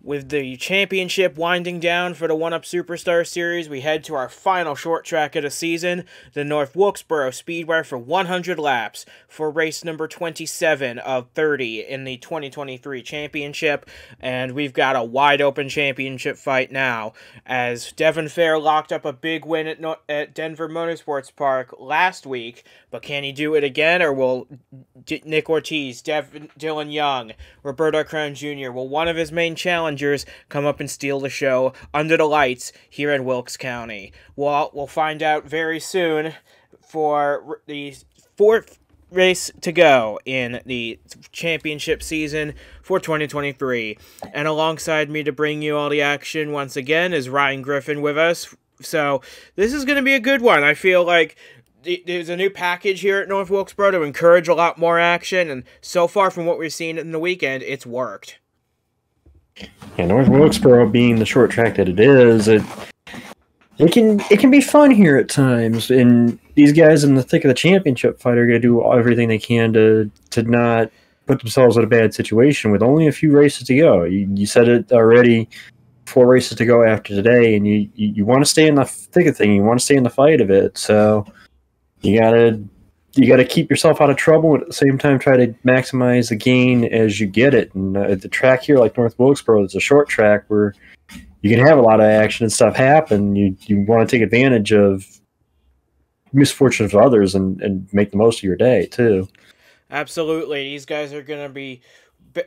With the championship winding down for the 1UP Superstar Series, we head to our final short track of the season, the North Wilkesboro Speedway for 100 laps for race number 27 of 30 in the 2023 championship. And we've got a wide-open championship fight now, as Devon Fair locked up a big win at Denver Motorsports Park last week, but can he do it again, or will Nick Ortiz, Dylan Young, Roberto Crown Jr., will one of his main challengers come up and steal the show under the lights here in Wilkes County? We'll find out very soon for the fourth race to go in the championship season for 2023. And alongside me to bring you all the action once again is Ryan Griffin with us. So this is going to be a good one. I feel like there's a new package here at North Wilkesboro to encourage a lot more action, and so far from what we've seen in the weekend, it's worked. Yeah, North Wilkesboro being the short track that it is, it can be fun here at times, and these guys in the thick of the championship fight are going to do everything they can to not put themselves in a bad situation with only a few races to go. You said it already, 4 races to go after today, and you want to stay in the thick of thing. You want to stay in the fight of it, so you gotta keep yourself out of trouble, and at the same time try to maximize the gain as you get it. And the track here, like North Wilkesboro, it's a short track where you can have a lot of action and stuff happen. You want to take advantage of misfortunes of others and make the most of your day too. Absolutely, these guys are going to be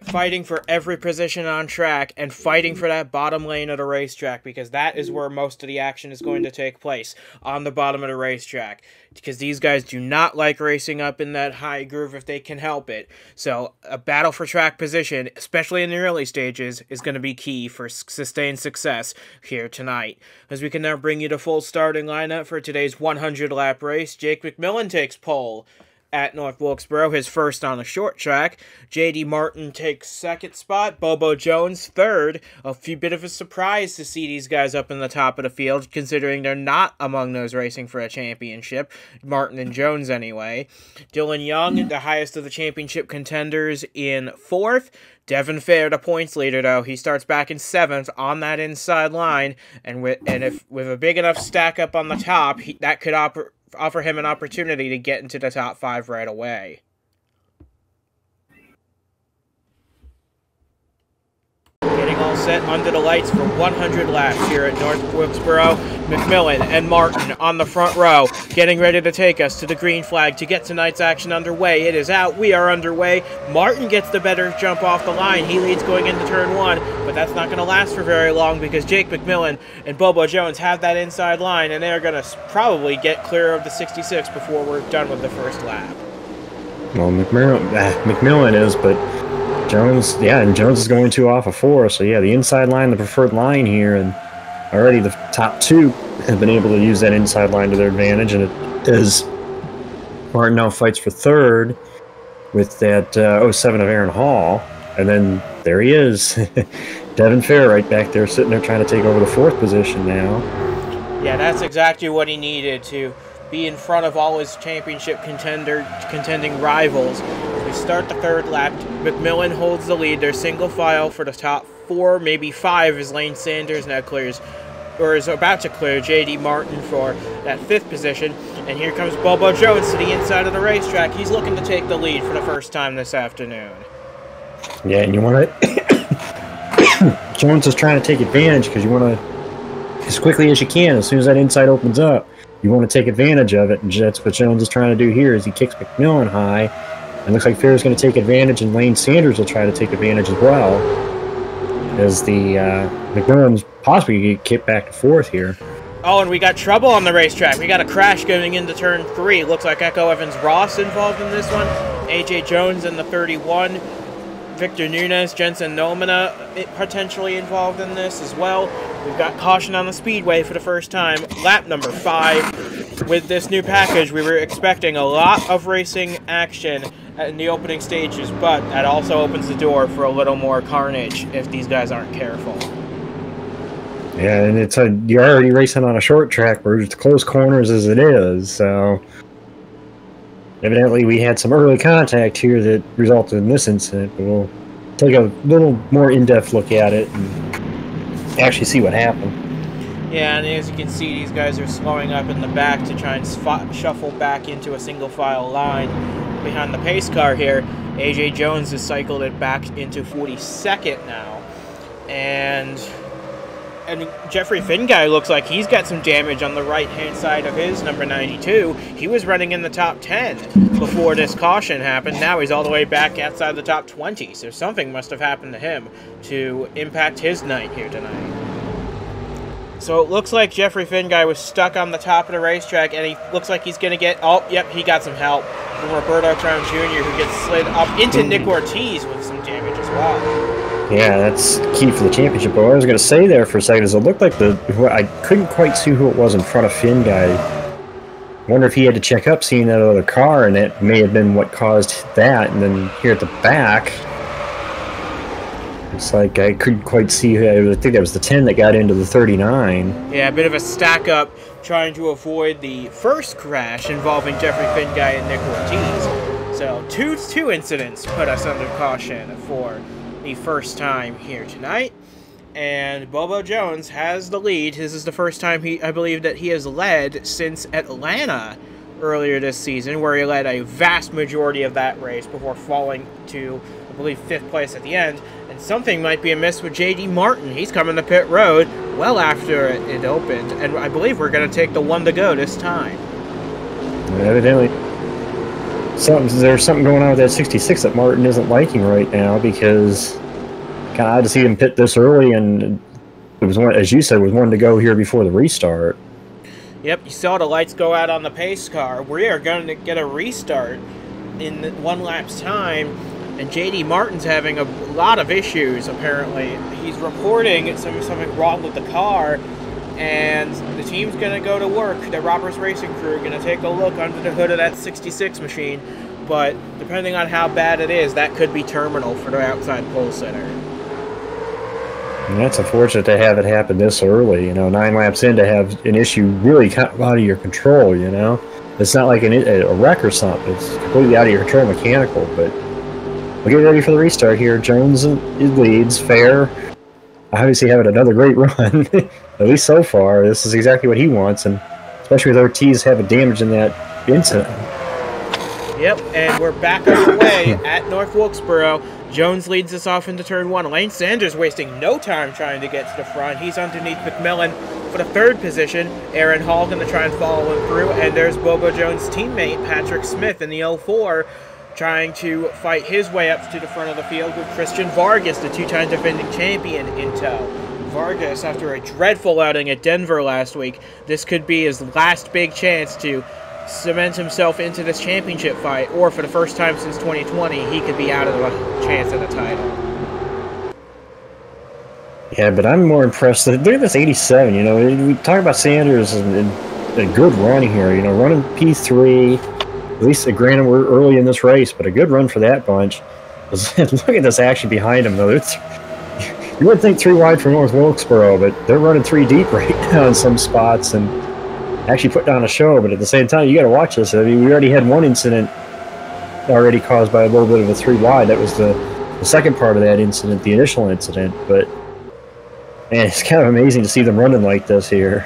fighting for every position on track and fighting for that bottom lane of the racetrack, because that is where most of the action is going to take place, on the bottom of the racetrack, because these guys do not like racing up in that high groove if they can help it. So a battle for track position, especially in the early stages, is going to be key for sustained success here tonight. As we can now bring you the full starting lineup for today's 100 lap race. Jake McMillan takes pole at North Wilkesboro, his first on the short track. J.D. Martin takes second spot. Bobo Jones third. A bit of a surprise to see these guys up in the top of the field, considering they're not among those racing for a championship. Martin and Jones anyway. Dylan Young, the highest of the championship contenders, in fourth. Devon Fair, the points leader, though, he starts back in 7th on that inside line, and with a big enough stack up on the top, that could offer him an opportunity to get into the top 5 right away. Getting all set under the lights for 100 laps here at North Wilkesboro. McMillan and Martin on the front row, getting ready to take us to the green flag to get tonight's action underway. It is out. We are underway. Martin gets the better jump off the line. He leads going into turn 1, but that's not going to last for very long, because Jake McMillan and Bobo Jones have that inside line, and they're going to probably get clear of the 66 before we're done with the first lap. Well, McMillan is, but Jones, yeah, and Jones is going 2 off of 4, so yeah, the inside line, the preferred line here, and already the top 2 have been able to use that inside line to their advantage, and it is Martin now fights for third with that 07 of Aaron Hall, and then there he is, Devon Fair right back there, sitting there trying to take over the 4th position now. Yeah, that's exactly what he needed to be in front of all his championship contending rivals. As we start the 3rd lap, McMillan holds the lead. They're single file for the top 4, maybe 5, as Lane Sanders now clears, or is about to clear, J.D. Martin for that 5th position. And here comes Bobo Jones to the inside of the racetrack. He's looking to take the lead for the first time this afternoon. Yeah, and you want to... Jones is trying to take advantage, because you want to, as quickly as you can, as soon as that inside opens up, you want to take advantage of it, and that's what Jones is trying to do here, is he kicks McMillan high, and looks like Fair's going to take advantage, and Lane Sanders will try to take advantage as well, as the McMillan's possibly get kicked back to 4th here. Oh, and we got trouble on the racetrack. We got a crash going into turn 3. Looks like Echo Evans-Ross involved in this one. A.J. Jones in the 31. Victor Nunez, Jensen Nomina potentially involved in this as well. We've got caution on the Speedway for the first time. Lap number 5. With this new package, we were expecting a lot of racing action in the opening stages, but that also opens the door for a little more carnage if these guys aren't careful. Yeah, and you're already racing on a short track where it's close corners as it is, so evidently we had some early contact here that resulted in this incident, but we'll take a little more in-depth look at it and actually see what happened. Yeah, and as you can see, these guys are slowing up in the back to try and shuffle back into a single file line behind the pace car here. AJ Jones has cycled it back into 42nd now. And Jeffrey Finguy looks like he's got some damage on the right-hand side of his number 92. He was running in the top 10 before this caution happened. Now he's all the way back outside the top 20. So something must have happened to him to impact his night here tonight. So it looks like Jeffrey Finguy was stuck on the top of the racetrack, and he looks like he's going to get... Oh, yep, he got some help from Roberto Crown Jr., who gets slid up into Nick Ortiz with some damage as well. Yeah, that's key for the championship. But what I was going to say there for a second is it looked like I couldn't quite see who it was in front of Finguy. I wonder if he had to check up seeing that other car, and that may have been what caused that. And then here at the back... It's like I couldn't quite see. I think that was the 10 that got into the 39. Yeah, a bit of a stack up trying to avoid the first crash involving Jeffrey Finguy and Nick Ortiz. So two incidents put us under caution for the first time here tonight. And Bobo Jones has the lead. This is the first time I believe that he has led since Atlanta earlier this season, where he led a vast majority of that race before falling to, I believe, 5th place at the end. And something might be amiss with J.D. Martin. He's coming to pit road well after it opened, and I believe we're going to take the one to go this time. Evidently, there's something going on with that 66 that Martin isn't liking right now, because kind of odd to see him pit this early, and it was one, as you said, was one to go here before the restart. Yep, you saw the lights go out on the pace car. We are going to get a restart in 1 lap's time. And J.D. Martin's having a lot of issues, apparently. He's reporting something wrong with the car, and the team's going to go to work. The Roberts Racing crew are going to take a look under the hood of that 66 machine, but depending on how bad it is, that could be terminal for the outside pole sitter. And that's unfortunate to have it happen this early, 9 laps in to have an issue really kind of out of your control, It's not like a wreck or something. It's completely out of your control mechanical, but... We'll get ready for the restart here. Jones leads. Fair, obviously having another great run, at least so far. This is exactly what he wants, and especially with Ortiz having damage in that incident. Yep, and we're back underway at North Wilkesboro. Jones leads us off into turn 1. Lane Sanders wasting no time trying to get to the front. He's underneath McMillan for the 3rd position. Aaron Hall going to try and follow him through, and there's Bobo Jones' teammate Patrick Smith in the 04. Trying to fight his way up to the front of the field with Christian Vargas, the 2-time defending champion, in tow. Vargas, after a dreadful outing at Denver last week, this could be his last big chance to cement himself into this championship fight, or for the first time since 2020, he could be out of the chance at the title. Yeah, but I'm more impressed. Look at this 87, we talk about Sanders and a good run here, running P3. At least, granted, we're early in this race, but a good run for that bunch. Look at this action behind him, though. You would think 3 wide for North Wilkesboro, but they're running 3 deep right now in some spots and actually put down a show. But at the same time, you got to watch this. I mean, we already had one incident already caused by a little bit of a 3 wide. That was the second part of that incident, the initial incident. But man, it's kind of amazing to see them running like this here.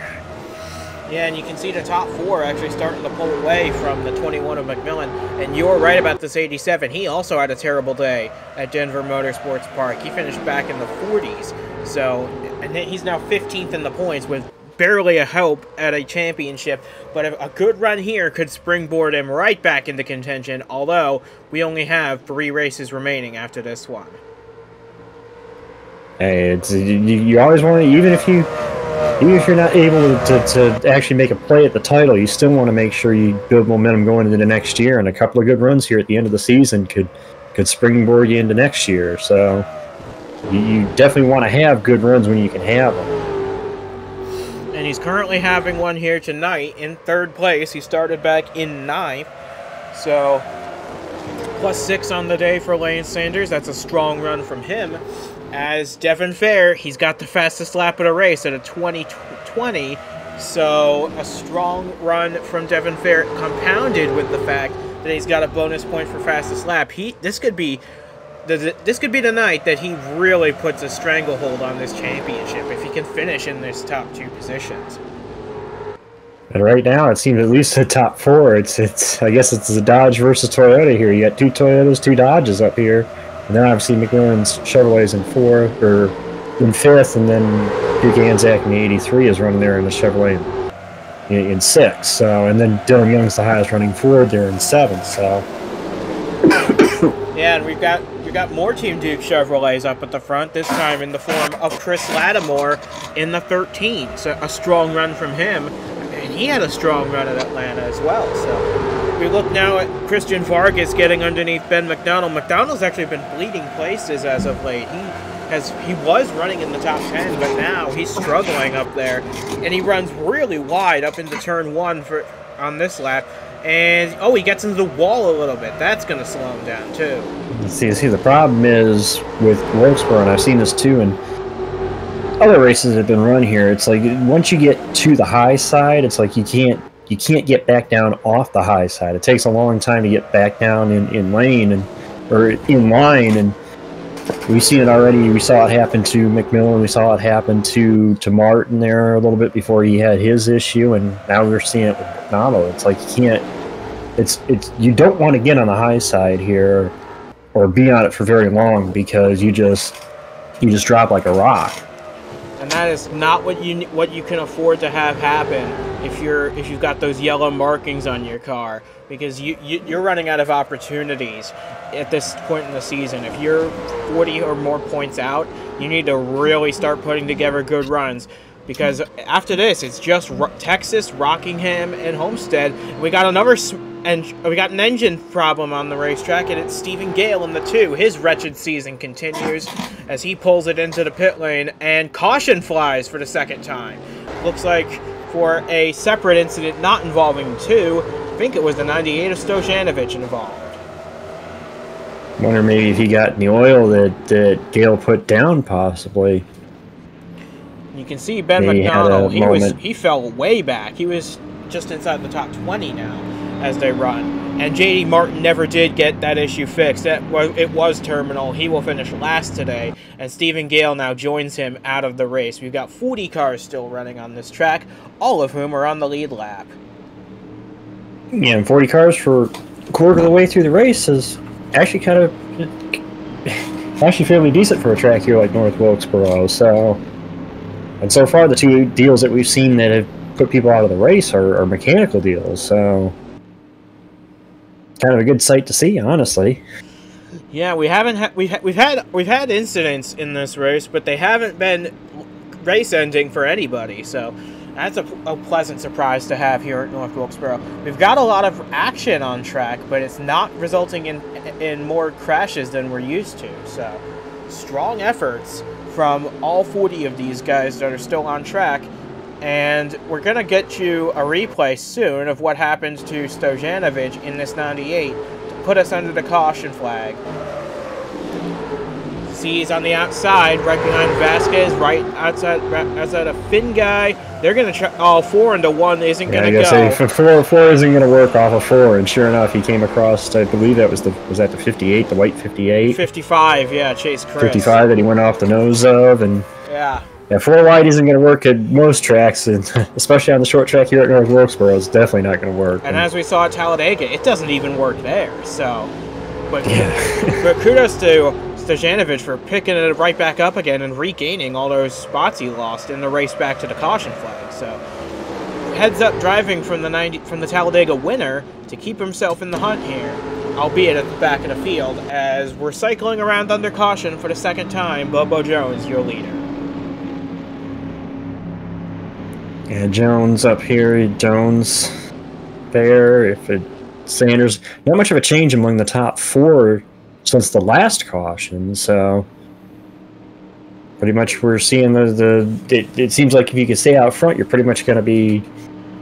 Yeah, and you can see the top 4 actually starting to pull away from the 21 of McMillan. And you're right about this 87. He also had a terrible day at Denver Motorsports Park. He finished back in the 40s. So, and he's now 15th in the points with barely a hope at a championship. But a good run here could springboard him right back into contention, although we only have 3 races remaining after this one. Hey, you always want to, even if you're not able to actually make a play at the title, you still want to make sure you build momentum going into the next year, and a couple of good runs here at the end of the season could springboard you into next year. So you definitely want to have good runs when you can have them. And he's currently having one here tonight in 3rd place. He started back in 9th. So +6 on the day for Lane Sanders. That's a strong run from him. As Devon Fair, he's got the fastest lap of the race at a 20:20, so a strong run from Devon Fair, compounded with the fact that he's got a bonus point for fastest lap. This could be this could be the night that he really puts a stranglehold on this championship if he can finish in this top 2 positions. And right now, it seems at least the top 4. It's I guess it's the Dodge versus Toyota here. You got 2 Toyotas, 2 Dodges up here, and then obviously McMillan's Chevrolet's in 4th or in 5th, and then Duke Anzac in the 83 is running there in the Chevrolet in 6th. So, and then Dylan Young's the highest running Ford there in 7th. So. Yeah, and we've got more Team Duke Chevrolets up at the front, this time in the form of Chris Lattimore in the 13. So a strong run from him, and he had a strong run at Atlanta as well. So we look now at Christian Vargas getting underneath Ben McDonald. McDonald's actually been bleeding places as of late. He was running in the top 10, but now he's struggling up there, and he runs really wide up into turn 1 on this lap. And, he gets into the wall a little bit. That's going to slow him down, too. See, the problem is with Wilkesboro, and I've seen this, too, and other races that have been run here, it's like once you get to the high side, it's like you can't get back down off the high side. It takes a long time to get back down in lane or in line, and we've seen it already. We saw it happen to McMillan. We saw it happen to Martin there a little bit before he had his issue, and now we're seeing it with McDonald. It's like you can't. You don't want to get on the high side here, or be on it for very long because you just drop like a rock. And that is not what you can afford to have happen if you've got those yellow markings on your car, because you're running out of opportunities at this point in the season. If you're 40 or more points out, you need to really start putting together good runs, because after this it's just Texas, Rockingham, and Homestead. We got we got an engine problem on the racetrack, and it's Stephen Gale in the 2. His wretched season continues as he pulls it into the pit lane, and caution flies for the 2nd time. Looks like for a separate incident not involving 2, I think it was the 98 of Stojanovic involved. Wonder maybe if he got in the oil that Gale put down, possibly. You can see Ben McDonald, he fell way back. He was just inside the top 20 now as they run. And J.D. Martin never did get that issue fixed. It was terminal. He will finish last today. And Stephen Gale now joins him out of the race. We've got 40 cars still running on this track, all of whom are on the lead lap. Yeah, and 40 cars for a quarter of the way through the race is actually fairly decent for a track here like North Wilkesboro. And so far, the 2 deals that we've seen that have put people out of the race are mechanical deals. So, kind of a good sight to see, honestly. Yeah, we've had incidents in this race, but they haven't been race ending for anybody. So, that's a pleasant surprise to have here at North Wilkesboro. We've got a lot of action on track, but it's not resulting in more crashes than we're used to. So, strong efforts from all 40 of these guys that are still on track, and we're going to get you a replay soon of what happened to Stojanovic in this 98 to put us under the caution flag. He's on the outside, right behind Vasquez, right outside a Finn guy. They're going to try. 4 into 1 isn't going to go. Say, four isn't going to work off of 4, and sure enough, he came across. I believe that was the 58, the white 58. 55, yeah, Chase Chris. 55 that he went off the nose of, and yeah, 4 wide isn't going to work at most tracks, and especially on the short track here at North Wilkesboro, it's definitely not going to work. And as we saw at Talladega, it doesn't even work there. So, but kudos to Stojanovic for picking it right back up again and regaining all those spots he lost in the race back to the caution flag. So, heads up driving from the Talladega winner to keep himself in the hunt here, albeit at the back of the field, as we're cycling around under caution for the 2nd time. Bobo Jones, your leader. Yeah, Jones up here, Jones there. Sanders, not much of a change among the top 4 since the last caution, so pretty much we're seeing it seems like if you can stay out front, you're pretty much going to be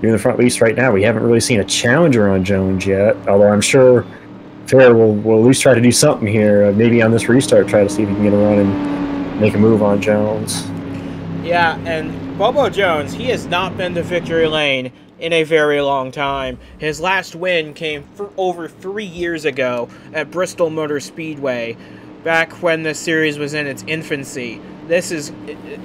in the front, at least right now. We haven't really seen a challenger on Jones yet, although I'm sure Fair will at least try to do something here, maybe on this restart, try to see if he can get a run and make a move on Jones. Yeah, and Bobo Jones, he has not been to victory lane in a very long time. His last win came over 3 years ago at Bristol Motor Speedway, back when this series was in its infancy. This is,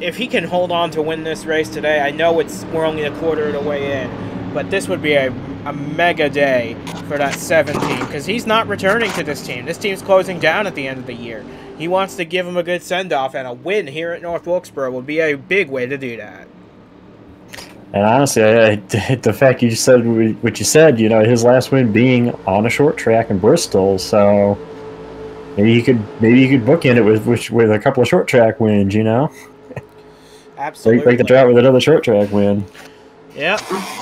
if he can hold on to win this race today, I know we're only a quarter of the way in, but this would be a mega day for that 7 team, because he's not returning to this team. This team's closing down at the end of the year. He wants to give him a good send-off, and a win here at North Wilkesboro would be a big way to do that. And honestly, the fact you said what you said, you know, his last win being on a short track in Bristol, so maybe you could bookend it with a couple of short track wins, you know. Absolutely. Break the drought with another short track win. Yeah,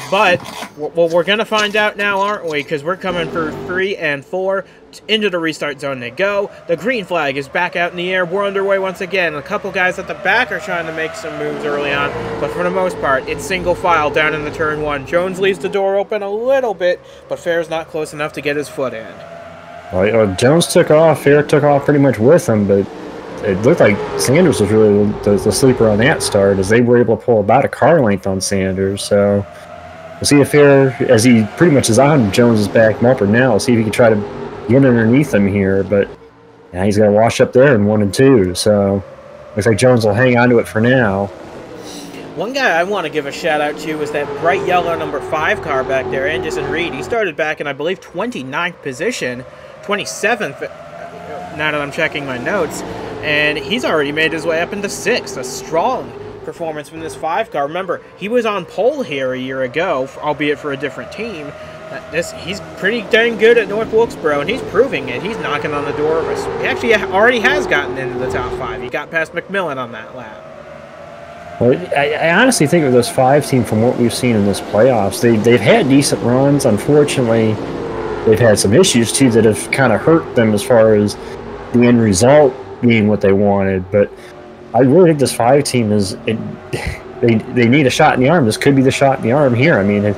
but well, we're going to find out now, aren't we? Because we're coming for 3 and 4. Into the restart zone they go. The green flag is back out in the air. We're underway once again. A couple guys at the back are trying to make some moves early on, but for the most part, it's single file down in the turn 1. Jones leaves the door open a little bit, but Fair's not close enough to get his foot in. Well, Jones took off. Fair took off pretty much with him, but it looked like Sanders was really the sleeper on that start, as they were able to pull about a car length on Sanders. So we'll see if Fair, as he pretty much is on Jones's back bumper now, we'll see if he can try to get underneath him here. But yeah, he's got to wash up there in 1 and 2. So looks like Jones will hang on to it for now. One guy I want to give a shout out to is that bright yellow number 5 car back there, Anderson Reed. He started back in, I believe, 29th position, 27th, now that I'm checking my notes. And he's already made his way up into 6th. A strong performance from this 5 car. Remember, he was on pole here a year ago, albeit for a different team. He's pretty dang good at North Wilkesboro, and he's proving it. He's knocking on the door of us. He actually already has gotten into the top 5. He got past McMillan on that lap. Well, I honestly think of this 5 team, from what we've seen in this playoffs, they've had decent runs. Unfortunately, they've had some issues, too, that have kind of hurt them as far as the end result being what they wanted. But I really think this 5 team they need a shot in the arm. This could be the shot in the arm here. I mean, if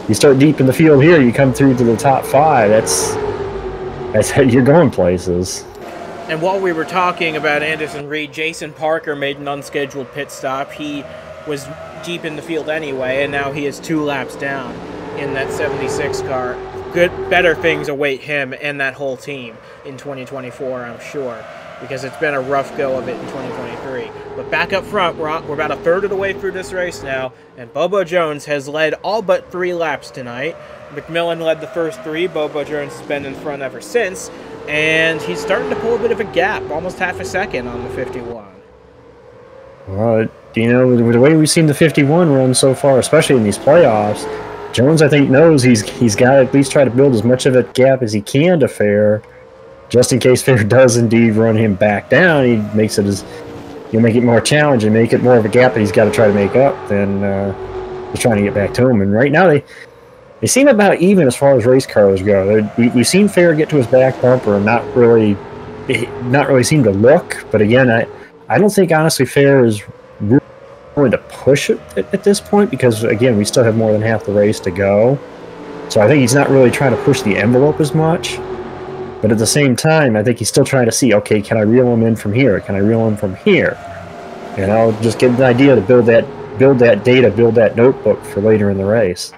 you start deep in the field here, you come through to the top 5. That's how you're going places. And while we were talking about Anderson Reed, Jason Parker made an unscheduled pit stop. He was deep in the field anyway, and now he is 2 laps down in that 76 car. Better things await him and that whole team in 2024, I'm sure, because it's been a rough go of it in 2023. But back up front, we're about a third of the way through this race now, and Bobo Jones has led all but 3 laps tonight. McMillan led the first 3. Bobo Jones has been in front ever since, and he's starting to pull a bit of a gap, almost half a second on the 51. Well, you know, the way we've seen the 51 run so far, especially in these playoffs, Jones, I think, knows he's got to at least try to build as much of a gap as he can to Fair, just in case Fair does indeed run him back down. He'll make it more challenging, make it more of a gap that he's got to try to make up than just trying to get back to him. And right now they seem about even as far as race cars go. We've seen Fair get to his back bumper and not really seem to look. But again, I don't think honestly Fair is really going to push it at this point, because again, we still have more than half the race to go. So I think he's not really trying to push the envelope as much. But at the same time, I think he's still trying to see, okay, can I reel him in from here? Can I reel him from here? You know, just get an idea to build that data, build that notebook for later in the race.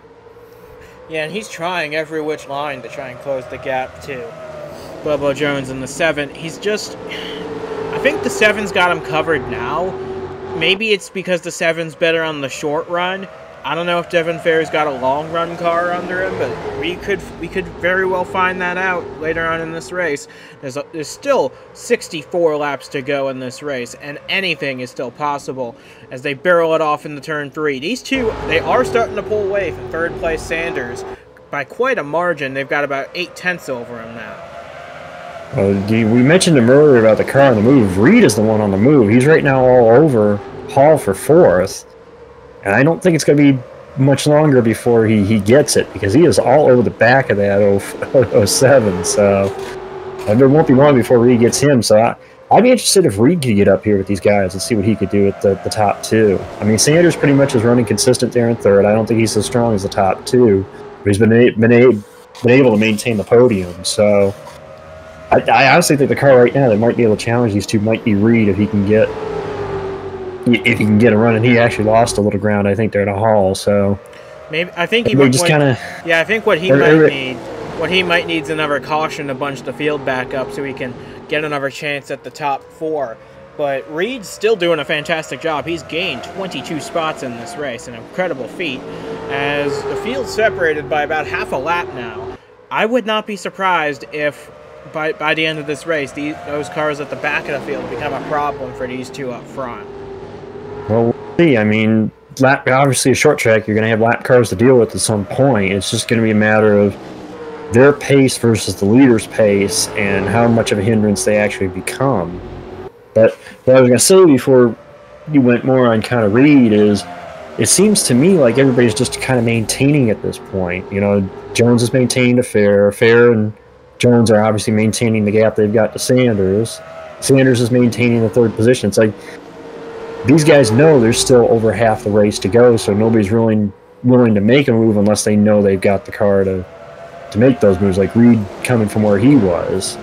Yeah, and he's trying every which line to try and close the gap, too. Bobo Jones in the 7. I think the 7's got him covered now. Maybe it's because the 7's better on the short run. I don't know if Devon Fair's got a long run car under him, but we could very well find that out later on in this race. There's still 64 laps to go in this race, and anything is still possible as they barrel it off in the turn 3. These two, they are starting to pull away from third place Sanders by quite a margin. They've got about 8/10 over him now. We mentioned him earlier about the car on the move. Reed is the one on the move. He's right now all over Hall for 4th. And I don't think it's going to be much longer before he gets it, because he is all over the back of that 07. So it won't be long before Reed gets him. So I'd be interested if Reed could get up here with these guys and see what he could do at the top 2. I mean, Sanders pretty much is running consistent there in 3rd. I don't think he's as strong as the top 2, but he's been able to maintain the podium. So I honestly think the car right now that might be able to challenge these two might be Reed if he can get a run. And he actually lost a little ground, I think, there at Hall. So maybe I think he might just kind of. Yeah, I think what he might need is another caution to bunch the field back up so he can get another chance at the top 4. But Reed's still doing a fantastic job. He's gained 22 spots in this race, an incredible feat, as the field's separated by about half a lap now. I would not be surprised if by the end of this race, those cars at the back of the field become a problem for these two up front. Well, we'll see. I mean, obviously a short track, you're going to have lap cars to deal with at some point. It's just going to be a matter of their pace versus the leader's pace and how much of a hindrance they actually become. But what I was going to say before you went more on kind of Reed is, it seems to me like everybody's just kind of maintaining at this point. You know, Jones is maintaining the Fair and Jones are obviously maintaining the gap they've got to Sanders. Sanders is maintaining the 3rd position. It's like these guys know there's still over half the race to go, so nobody's really willing to make a move unless they know they've got the car to make those moves, like Reed coming from where he was.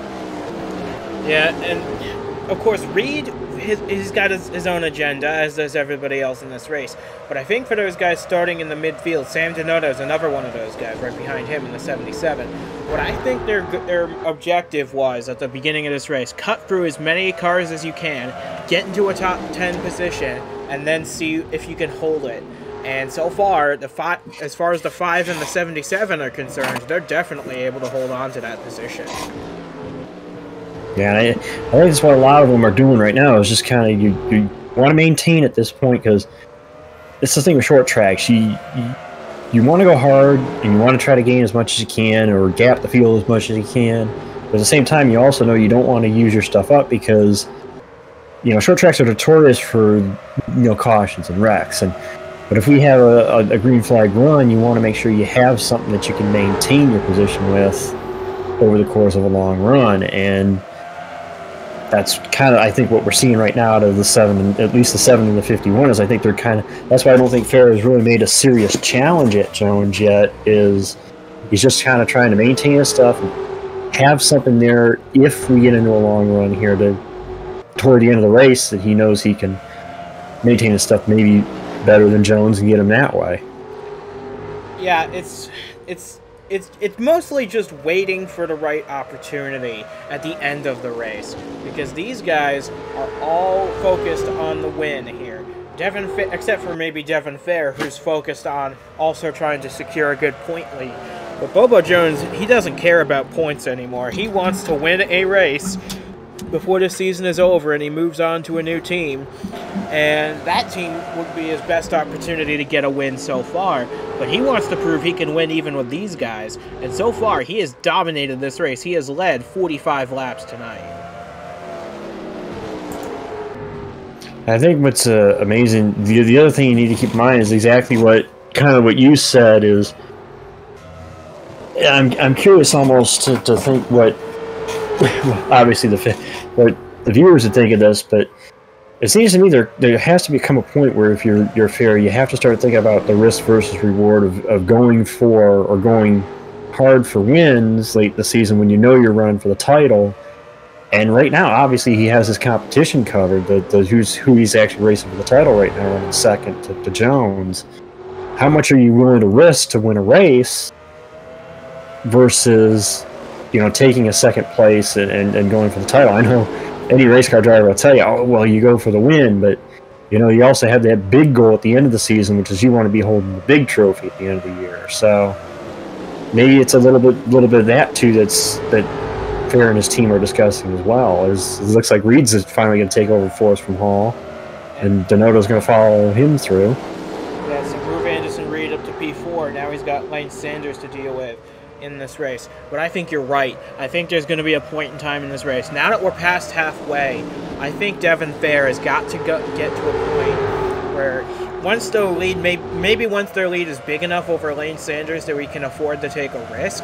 Yeah, and of course, Reed, he's got his own agenda, as does everybody else in this race. But I think for those guys starting in the midfield, Sam Donato is another one of those guys right behind him in the 77. What I think their objective was at the beginning of this race, cut through as many cars as you can, get into a top 10 position, and then see if you can hold it. And so far, as far as the 5 and the 77 are concerned, they're definitely able to hold on to that position. Yeah, I think that's what a lot of them are doing right now, is just kind of you want to maintain at this point, because it's the thing with short tracks. You want to go hard and you want to try to gain as much as you can or gap the field as much as you can. But at the same time, you also know you don't want to use your stuff up because, you know, short tracks are notorious for, you know, cautions and wrecks. But if we have a green flag run, you want to make sure you have something that you can maintain your position with over the course of a long run. And that's kind of, I think, what we're seeing right now out of the 7, at least the 7 and the 51, is I think they're kind of, that's why I don't think Fair has really made a serious challenge at Jones yet, is he's just kind of trying to maintain his stuff and have something there if we get into a long run here toward the end of the race, that he knows he can maintain his stuff maybe better than Jones and get him that way. Yeah, it's mostly just waiting for the right opportunity at the end of the race, because these guys are all focused on the win here. Except for maybe Devon Fair, who's focused on also trying to secure a good point lead. But Bobo Jones, he doesn't care about points anymore. He wants to win a race before the season is over and he moves on to a new team. And that team would be his best opportunity to get a win so far. But he wants to prove he can win even with these guys. And so far, he has dominated this race. He has led 45 laps tonight. I think what's amazing, the other thing you need to keep in mind is exactly what you said is, I'm curious almost to think what, obviously what the viewers would think of this, but it seems to me there has to become a point where if you're Fair, you have to start thinking about the risk versus reward of going for or going hard for wins late in the season when you know you're running for the title. And right now, obviously, he has his competition covered. Who he's actually racing for the title right now, running second to Jones. How much are you willing to risk to win a race versus, you know, taking a second place and going for the title? I know any race car driver will tell you, oh, well, you go for the win, but, you know, you also have that big goal at the end of the season, which is you want to be holding the big trophy at the end of the year. So maybe it's a little bit of that too that Fair and his team are discussing as well. It looks like Reed's is finally going to take over for us from Hall, and Donato's going to follow him through. Yeah, so Groove Anderson Reed up to P4. Now he's got Lane Sanders to deal with in this race. But I think you're right. I think there's going to be a point in time in this race. Now that we're past halfway, I think Devon Fair has got to get to a point where once the lead, maybe once their lead is big enough over Lane Sanders that we can afford to take a risk,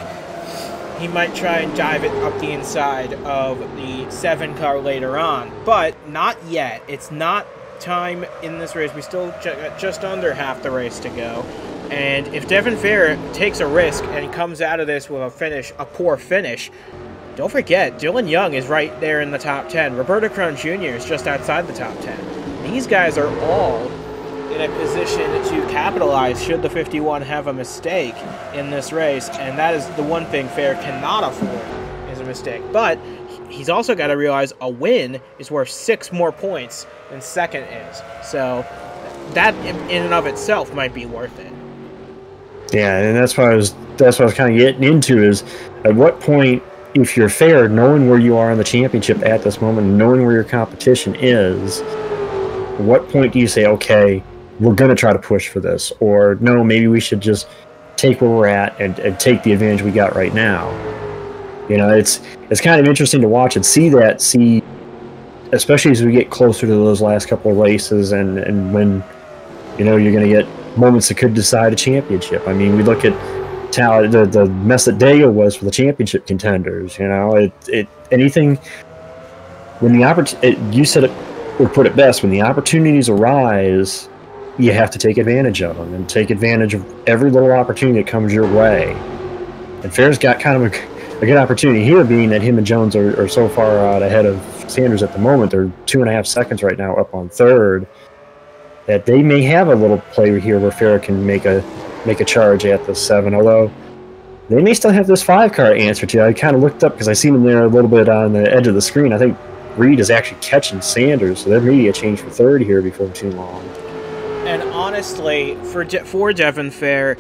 he might try and dive it up the inside of the 7 car later on, but not yet. It's not time in this race. We still got just under half the race to go. And if Devon Fair takes a risk and comes out of this with a poor finish, don't forget, Dylan Young is right there in the top 10. Roberto Crown Jr. is just outside the top 10. These guys are all in a position to capitalize should the 51 have a mistake in this race, and that is the one thing Fair cannot afford, is a mistake. But he's also got to realize a win is worth 6 more points than second is. So that in and of itself might be worth it. Yeah, and that's what I was kind of getting into is at what point, if you're fair, knowing where you are in the championship at this moment, knowing where your competition is, at what point do you say, okay, we're going to try to push for this, or no, maybe we should just take where we're at and take the advantage we got right now. You know, it's kind of interesting to watch and see, especially as we get closer to those last couple of races and when, you know, you're going to get moments that could decide a championship. I mean, we look at the mess that Dega was for the championship contenders. You know, anything when the you said it or put it best, when the opportunities arise, you have to take advantage of them and take advantage of every little opportunity that comes your way. And Fair's got kind of a good opportunity here, being that him and Jones are so far out ahead of Sanders at the moment. They're 2.5 seconds right now up on third, that they may have a little play here where Fair can make a charge at the 7, although they may still have this 5 car to answer to. I kind of looked up because I seen him there a little bit on the edge of the screen. I think Reed is actually catching Sanders, so there may be a change for third here before too long. And honestly, for Devon Fair,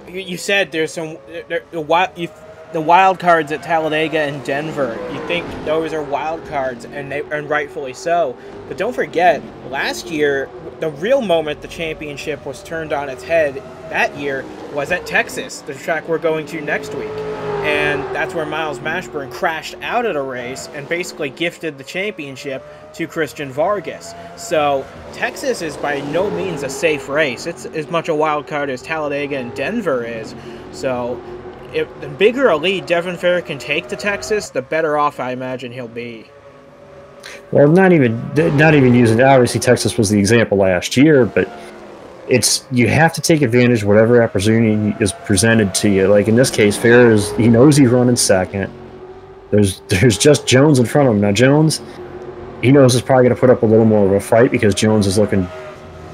you said there's the wild cards at Talladega and Denver. You think those are wild cards, and rightfully so. But don't forget, last year, the real moment the championship was turned on its head that year was at Texas, the track we're going to next week. And that's where Miles Mashburn crashed out of the race and basically gifted the championship to Christian Vargas. So Texas is by no means a safe race. It's as much a wild card as Talladega and Denver is. So if the bigger a lead Devon Fair can take to Texas, the better off I imagine he'll be. Well, not even using, obviously Texas was the example last year, but you have to take advantage of whatever opportunity is presented to you. Like in this case, Fair he knows he's running second. There's just Jones in front of him. Now Jones, he knows is probably going to put up a little more of a fight because Jones is looking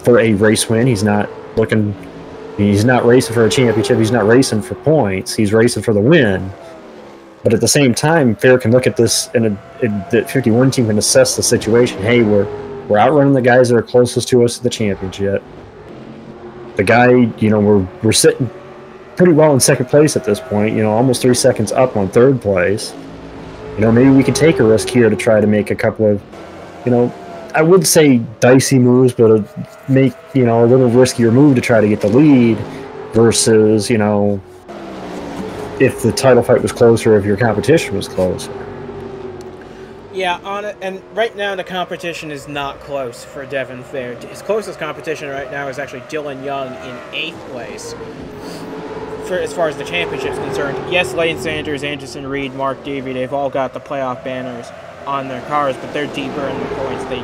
for a race win. He's not racing for a championship. He's not racing for points. He's racing for the win. But at the same time, Fair can look at this and the 51 team can assess the situation. Hey, we're outrunning the guys that are closest to us to the championship. The guy, you know, we're sitting pretty well in second place at this point, you know, almost 3 seconds up on third place. You know, maybe we could take a risk here to try to make a couple of, you know, I would say dicey moves, but make, you know, a little riskier move to try to get the lead versus, you know, if the title fight was closer, if your competition was closer. Yeah, and right now the competition is not close for Devon Fair. His closest competition right now is actually Dylan Young in 8th place. As far as the championship is concerned, yes, Lane Sanders, Anderson Reed, Mark Davey, they've all got the playoff banners on their cars, but they're deeper in the points. They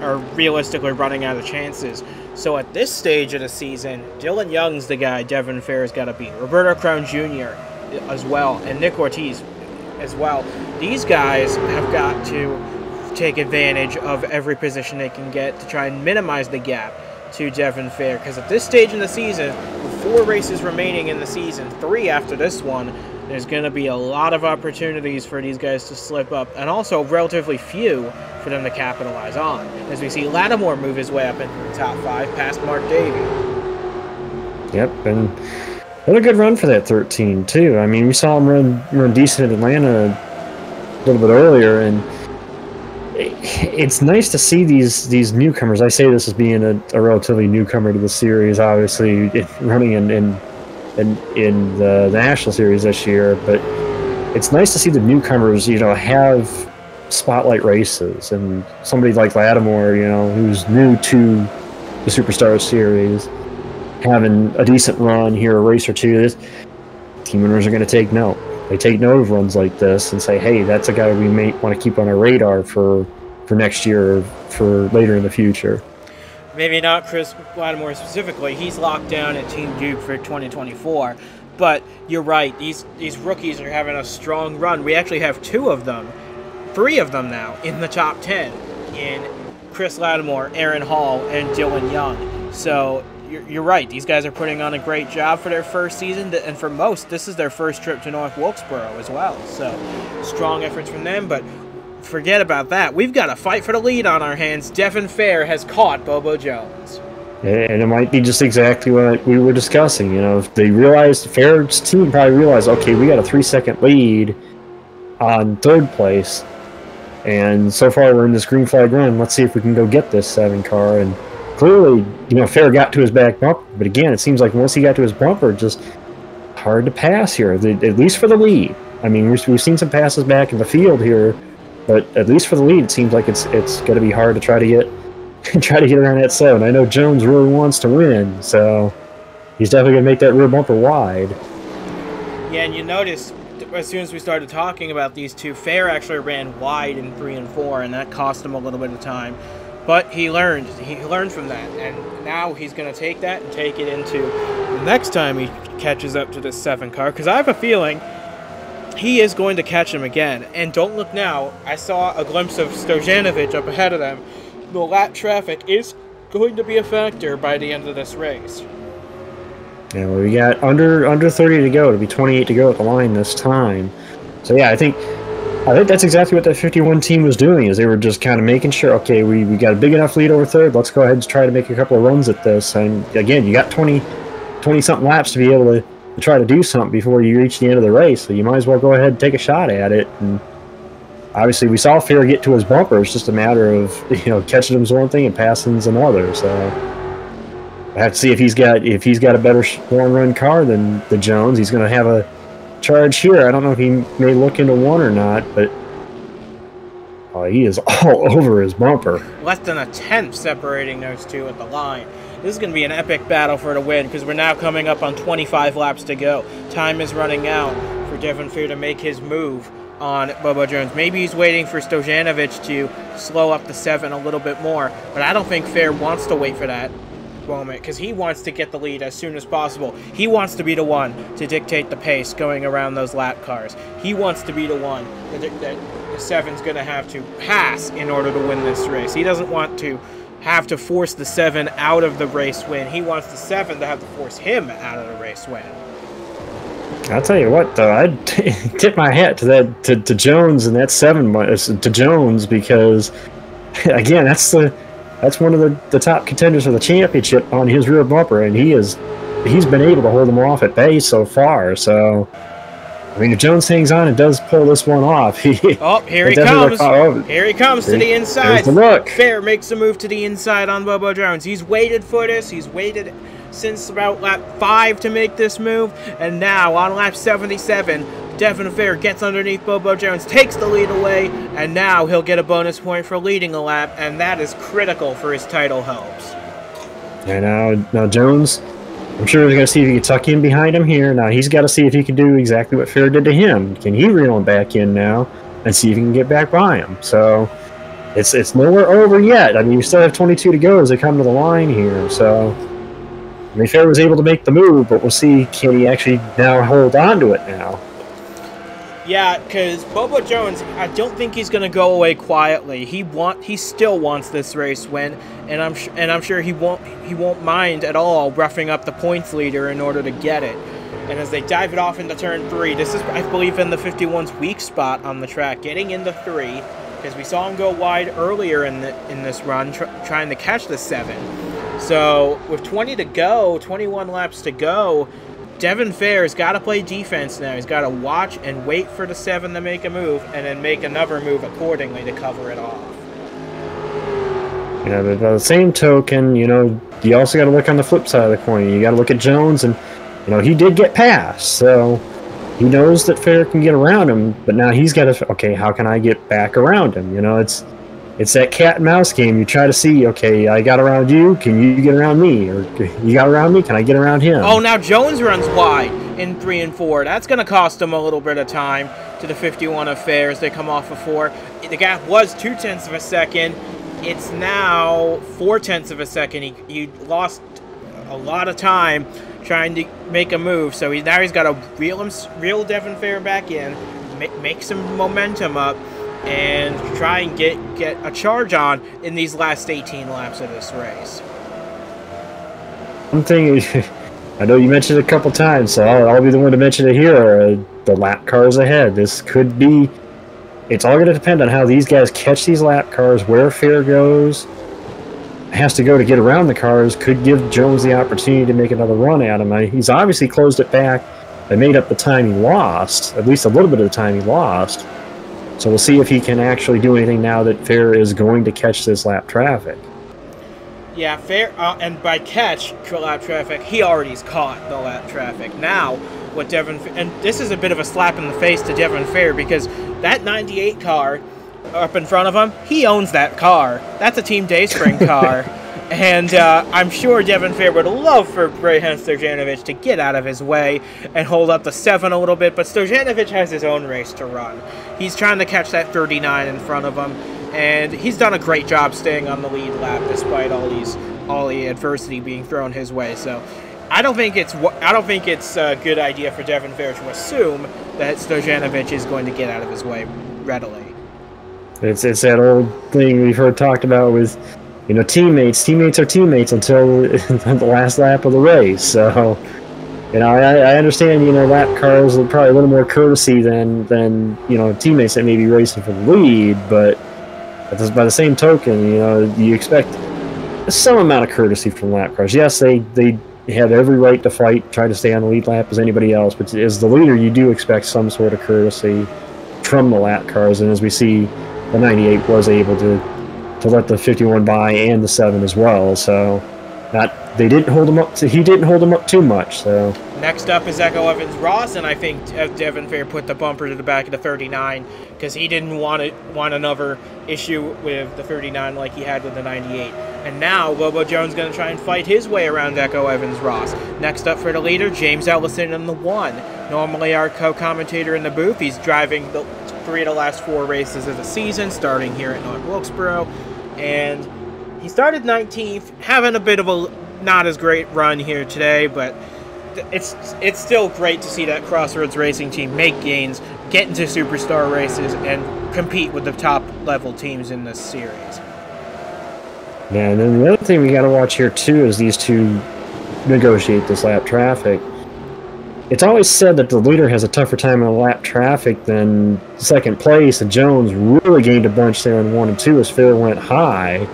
are realistically running out of chances. So at this stage of the season, Dylan Young's the guy Devon Fair's got to beat. Roberto Crown Jr. as well, and Nick Ortiz as well. These guys have got to take advantage of every position they can get to try and minimize the gap to Devon Fair, because at this stage in the season, with 4 races remaining in the season, 3 after this one, there's going to be a lot of opportunities for these guys to slip up, and also relatively few for them to capitalize on, as we see Lattimore move his way up into the top 5 past Mark Davey. Yep, and what a good run for that 13 too. I mean, we saw him run decent at Atlanta a little bit earlier, and it's nice to see these newcomers. I say this as being a relatively newcomer to the series, obviously running in the National Series this year, but it's nice to see the newcomers, you know, have spotlight races, and somebody like Lattimore, you know, who's new to the Superstar Series, having a decent run here, a race or two. Team owners are going to take note. They take note of runs like this and say, hey, that's a guy we may want to keep on our radar for next year or for later in the future. Maybe not Chris Lattimore specifically. He's locked down at Team Duke for 2024. But you're right. These rookies are having a strong run. We actually have 3 of them now in the top 10 in Chris Lattimore, Aaron Hall, and Dylan Young. So you're right. These guys are putting on a great job for their first season, and for most, this is their first trip to North Wilkesboro as well. So strong efforts from them. But forget about that. We've got a fight for the lead on our hands. Devon Fair has caught Bobo Jones. And it might be just exactly what we were discussing. You know, if they realized, Fair's team probably realized, okay, we got a 3-second lead on third place, and so far we're in this green flag run. Let's see if we can go get this 7 car. And clearly, you know, Fair got to his back bumper, but again, it seems like once he got to his bumper, just hard to pass here, at least for the lead. I mean, we've seen some passes back in the field here, but at least for the lead, it seems like it's going to be hard to try to get around that 7. I know Jones really wants to win, so he's definitely going to make that rear bumper wide. Yeah, and you notice as soon as we started talking about these two, Fair actually ran wide in 3 and 4, and that cost him a little bit of time. But he learned from that, and now he's going to take that and take it into the next time he catches up to this 7 car, because I have a feeling he is going to catch him again. And don't look now, I saw a glimpse of Stojanovic up ahead of them. The lap traffic is going to be a factor by the end of this race. Yeah, well, we got under 30 to go. It'll be 28 to go at the line this time. So yeah, I think that's exactly what that 51 team was doing, is they were just kind of making sure, okay, we got a big enough lead over third. Let's go ahead and try to make a couple of runs at this. And again, you got 20-something laps to be able to try to do something before you reach the end of the race. So you might as well go ahead and take a shot at it. And obviously, we saw Fair get to his bumper. It's just a matter of, you know, catching him's one thing and passing's another. So I have to see if he's got a better long-run car than the Jones. He's going to have a charge here. I don't know if he may look into one or not, but he is all over his bumper. Less than a tenth separating those two at the line. This is going to be an epic battle for the win, because we're now coming up on 25 laps to go. Time is running out for Devon Fair to make his move on Bobo Jones. Maybe he's waiting for Stojanovic to slow up the 7 a little bit more, but I don't think Fair wants to wait for that moment, because he wants to get the lead as soon as possible. He wants to be the one to dictate the pace going around those lap cars. He wants to be the one that the 7's going to have to pass in order to win this race. He doesn't want to have to force the 7 out of the race win. He wants the 7 to have to force him out of the race win. I'll tell you what, though, I'd tip my hat to that to Jones and that 7 to Jones, because again, that's one of the top contenders for the championship on his rear bumper, and he's been able to hold them off at bay so far. So I mean, if Jones hangs on and does pull this one off, here he comes. Here he comes to the inside. The look. Fair makes a move to the inside on Bobo Jones. He's waited for this. He's waited since about lap 5 to make this move. And now on lap 77, Devon Fair gets underneath Bobo Jones, takes the lead away, and now he'll get a bonus point for leading a lap, and that is critical for his title hopes. And now Jones, I'm sure he's going to see if he can tuck in behind him here. Now he's got to see if he can do exactly what Fair did to him. Can he reel him back in now and see if he can get back by him? So it's nowhere over yet. I mean, you still have 22 to go as they come to the line here. So I mean, Fair was able to make the move, but we'll see, can he actually now hold on to it now? Yeah, because Bobo Jones, I don't think he's going to go away quietly. He still wants this race win, and I'm sure he won't mind at all roughing up the points leader in order to get it. And as they dive it off into turn 3, this is, I believe, in the 51's weak spot on the track, getting into 3, because we saw him go wide earlier in this run, trying to catch the 7. So with 20 to go, 21 laps to go, Devon Fair's got to play defense now. He's got to watch and wait for the 7 to make a move, and then make another move accordingly to cover it off. Yeah, but by the same token, you know, you also got to look on the flip side of the coin. You got to look at Jones, and you know, he did get past, so he knows that Fair can get around him. But now he's got to, okay, how can I get back around him? You know, it's that cat and mouse game. You try to see, okay, I got around you, can you get around me? Or you got around me, can I get around him? Oh, now Jones runs wide in 3 and 4. That's going to cost him a little bit of time to the 51 of Fair as they come off of 4. The gap was 0.2 of a second. It's now 0.4 of a second. He lost a lot of time trying to make a move. So now he's got to reel Devon Fair back in, make some momentum up, and try and get a charge on in these last 18 laps of this race. One thing I know you mentioned it a couple times, so I'll be the one to mention it here. The lap cars ahead. This could be it's all going to depend on how these guys catch these lap cars, where Fair goes, has to go to get around the cars, could give Jones the opportunity to make another run at him. He's obviously closed it back and made up the time he lost, at least a little bit of the time he lost. So we'll see if he can actually do anything now that Fair is going to catch this lap traffic. Yeah, Fair, and by catch lap traffic, he already's caught the lap traffic. Now, what Devon, and this is a bit of a slap in the face to Devon Fair, because that 98 car up in front of him, he owns that car. That's a Team Dayspring car. And I'm sure Devon Fair would love for Brayhan Stojanovic to get out of his way and hold up the 7 a little bit, but Stojanovic has his own race to run. He's trying to catch that 39 in front of him, and he's done a great job staying on the lead lap despite all the adversity being thrown his way. So I don't think it's a good idea for Devon Fair to assume that Stojanovic is going to get out of his way readily. It's that old thing we've heard talked about with, you know, teammates. Teammates are teammates until the last lap of the race. So, you know, I understand, you know, lap cars are probably a little more courtesy than you know, teammates that may be racing for the lead. But by the same token, you know, you expect some amount of courtesy from lap cars. Yes, they have every right to fight, try to stay on the lead lap as anybody else. But as the leader, you do expect some sort of courtesy from the lap cars. And as we see, the 98 was able to let the 51 by and the 7 as well. So he didn't hold him up too much. So next up is Echo Evans Ross, and I think Devon Fair put the bumper to the back of the 39 because he didn't want another issue with the 39 like he had with the 98. And now Bobo Jones going to try and fight his way around Echo Evans Ross. Next up for the leader, James Ellison in the 1. Normally our co-commentator in the booth. He's driving the 3 of the last 4 races of the season, starting here at North Wilkesboro. And he started 19th, having a bit of a not as great run here today, but it's still great to see that Crossroads Racing team make gains, get into superstar races, and compete with the top level teams in this series. Yeah, and then the other thing we got to watch here too is these two negotiate this lap traffic. It's always said that the leader has a tougher time in the lap traffic than second place, and Jones really gained a bunch there in 1 and 2 as Fair went high.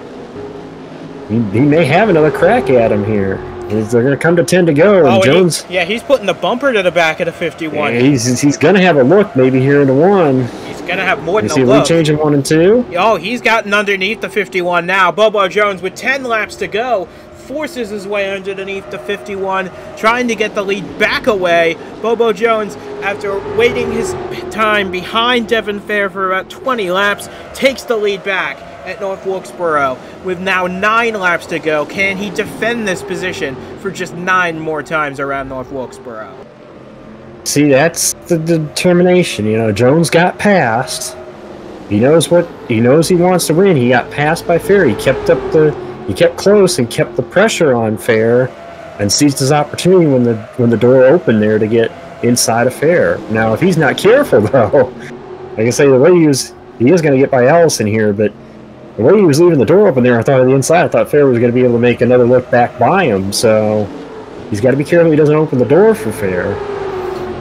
He may have another crack at him here. They're going to come to 10 to go, and Jones... he's putting the bumper to the back of the 51. Yeah, he's going to have a look maybe here in the 1. He's going to have more than a look. look. Is he changing 1 and 2? Oh, he's gotten underneath the 51 now. Bobo Jones, with 10 laps to go, forces his way underneath the 51, trying to get the lead back away. Bobo Jones, after waiting his time behind Devon Fair for about 20 laps, takes the lead back at North Wilkesboro with now 9 laps to go. Can he defend this position for just 9 more times around North Wilkesboro? See, that's the determination. You know, Jones got past. He knows he wants to win. He got passed by Fair. He kept close and kept the pressure on Fair, and seized his opportunity when the door opened there to get inside of Fair. Now, if he's not careful, though, like I say, the way he is going to get by Ellison here, but the way he was leaving the door open there, I thought on the inside, I thought Fair was going to be able to make another look back by him. So he's got to be careful he doesn't open the door for Fair.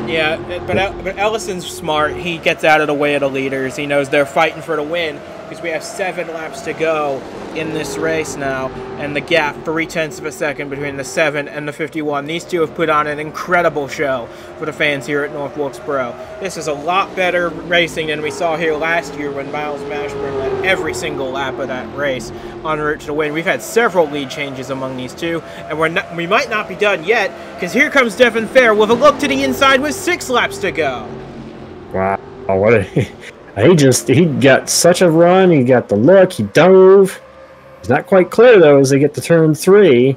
Yeah, but Ellison's smart. He gets out of the way of the leaders. He knows they're fighting for the win because we have 7 laps to go in this race now, and the gap 0.3 of a second between the 7 and the 51. These two have put on an incredible show for the fans here at North Wilkesboro. This is a lot better racing than we saw here last year when Miles Mashburn led every single lap of that race en route to the win. We've had several lead changes among these two, and we might not be done yet because here comes Devon Fair with a look to the inside with 6 laps to go. Wow, he got such a run. He got the look. He dove. He's not quite clear though as they get to turn 3.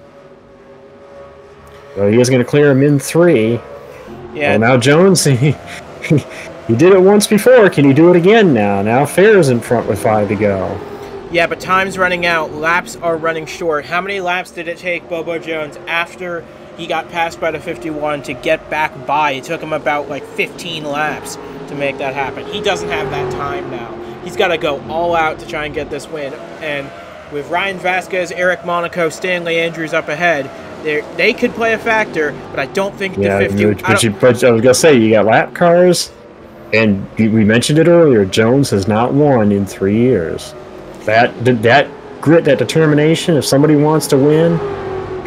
So he is going to clear him in 3. Yeah. Well, now Jones, he did it once before. Can he do it again now? Now Fair's in front with 5 to go. Yeah, but time's running out. Laps are running short. How many laps did it take Bobo Jones after he got passed by the 51 to get back by? It took him about like 15 laps to make that happen. He doesn't have that time now. He's got to go all out to try and get this win. And with Ryan Vasquez, Eric Monaco, Stanley Andrews up ahead, they could play a factor, but I don't think the 50... But I was going to say, you got lap cars, And we mentioned it earlier, Jones has not won in 3 years. That grit, that determination, if somebody wants to win,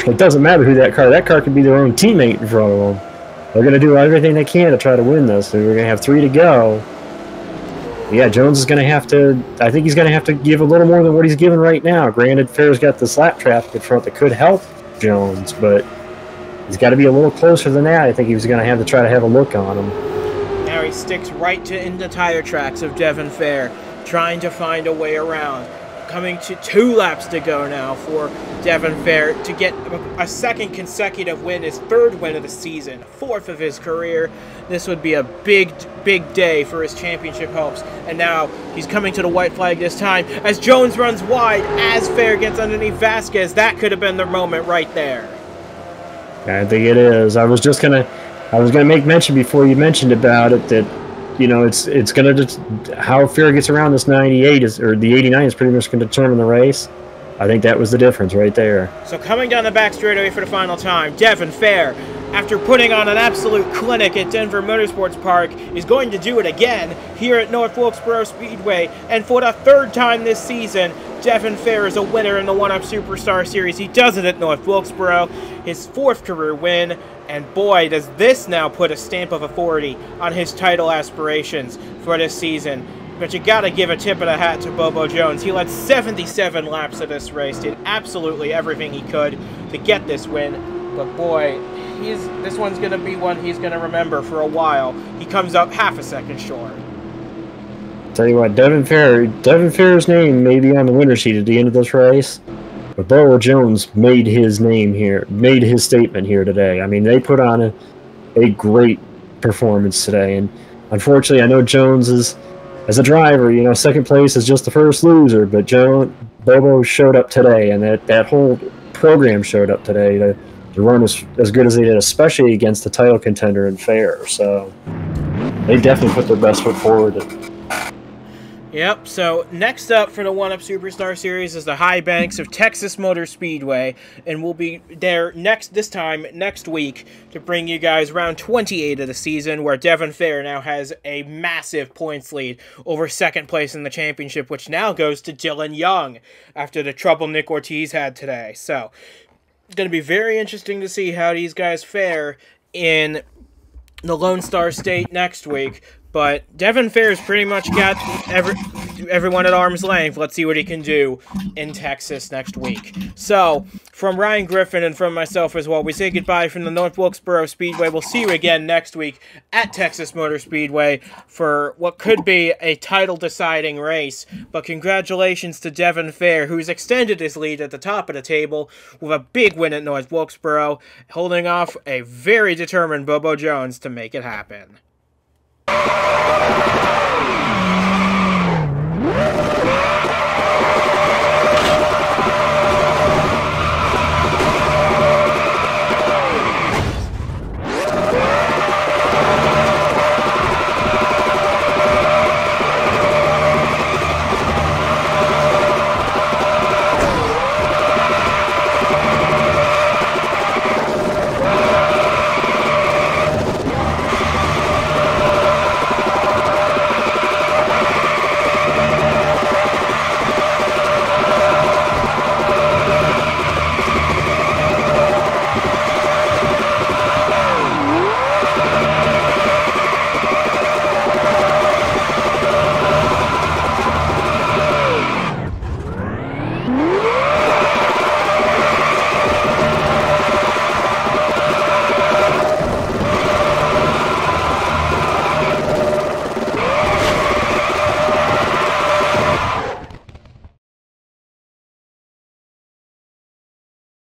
it doesn't matter who that car could be their own teammate in front of them. They're going to do everything they can to try to win this. We're going to have 3 to go. Yeah, Jones is going to have to, I think he's going to have to give a little more than what he's giving right now. Granted, Fair's got this lap traffic in front that could help Jones, but he's got to be a little closer than that. I think he was going to have to try to have a look on him. Now he sticks right in the tire tracks of Devon Fair, trying to find a way around. Coming to 2 laps to go now for Devon Fair to get a second consecutive win, his 3rd win of the season, 4th of his career. This would be a big day for his championship hopes. And now he's coming to the white flag this time as Jones runs wide, as Fair gets underneath Vasquez. That could have been the moment right there. I think it is. I was gonna make mention before you mentioned about it that, you know, it's gonna just how Fair gets around this 98 or the 89 is pretty much gonna determine the race. I think that was the difference right there. So coming down the back straightaway for the final time, Devon Fair, after putting on an absolute clinic at Denver Motorsports Park, is going to do it again here at North Wilkesboro Speedway. And for the 3rd time this season, Devon Fair is a winner in the 1UP Superstar Series. He does it at North Wilkesboro, his 4th career win. And boy, does this now put a stamp of authority on his title aspirations for this season. But you gotta give a tip of the hat to Bobo Jones. He led 77 laps of this race, did absolutely everything he could to get this win. But boy, this one's gonna be one he's gonna remember for a while. He comes up half a second short. Tell you what, Devon Fair's name may be on the winner sheet at the end of this race. But Bobo Jones made his name here, made his statement here today. I mean, they put on a great performance today. And unfortunately, I know Jones is, as a driver, you know, 2nd place is just the first loser. But Bobo showed up today, and that whole program showed up today to run as good as they did, especially against the title contender in Fair. So they definitely put their best foot forward. Yep, so next up for the 1UP Superstar Series is the high banks of Texas Motor Speedway, and we'll be there next week to bring you guys round 28 of the season, where Devon Fair now has a massive points lead over 2nd place in the championship, which now goes to Dylan Young after the trouble Nick Ortiz had today. So it's going to be very interesting to see how these guys fare in the Lone Star State next week. But Devon Fair's pretty much got everyone at arm's length. Let's see what he can do in Texas next week. So, from Ryan Griffin and from myself as well, we say goodbye from the North Wilkesboro Speedway. We'll see you again next week at Texas Motor Speedway for what could be a title-deciding race. But congratulations to Devon Fair, who's extended his lead at the top of the table with a big win at North Wilkesboro, holding off a very determined Bobo Jones to make it happen.